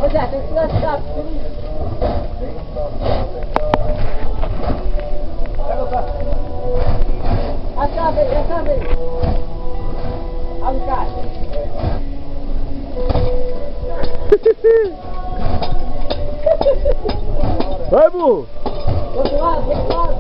Pois é, tem que tirar esse gato. A chave aí, a chave aí. Abre o caixa. Vai, burro! Do outro lado, do outro lado.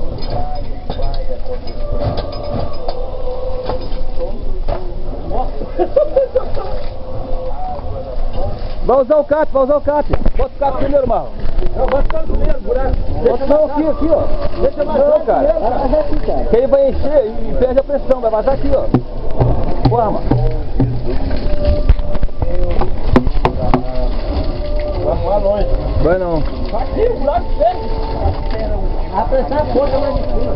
Vai usar o cap, vai usar o cap. Bota o cap primeiro, Marlon. Não, vai ficar no meio, buraco. Bota não, aqui, ó. Deixa mais Não, longe, cara. vai vazar aqui, cara. Que aí vai encher e perde a pressão, vai vazar aqui, ó. Forma. Vamos lá longe. Vai não. Aqui, o buraco perde. A pressão é pouca mais de cima.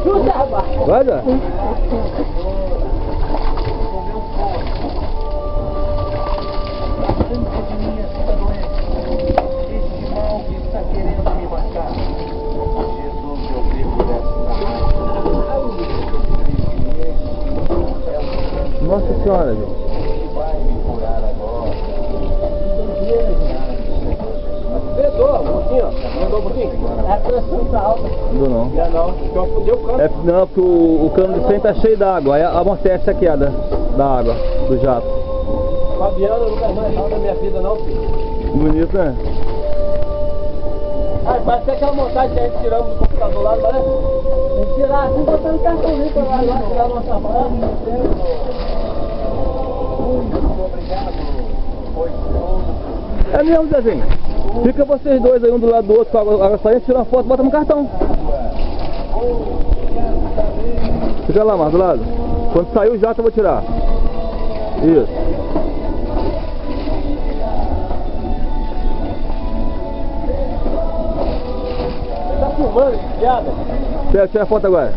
Chuta, rapaz. Vai, Zé. Nossa senhora, gente. Vedou, um pouquinho, ó. Vedou um pouquinho. A pressão tá alta. Não, não. Já não, então fudeu o cano. Não, porque o cano de frente tá cheio d'água. Aí amortece a queda da água, do jato. Fabiano nunca mais mal da minha vida, não, filho. Bonito, né? Ah, parece aquela montagem que a gente tiramos do computador lá, não parece? Tem que tirar assim, botando cartãozinho pra lá, tirar nossa mão. É mesmo, Zezinho. Fica vocês dois aí, um do lado do outro, com a água saindo, tira uma foto e bota no cartão. Fica lá, Marcos, do lado. Quando sair o jato eu vou tirar. Isso. Tá filmando, piada? Tira a foto agora.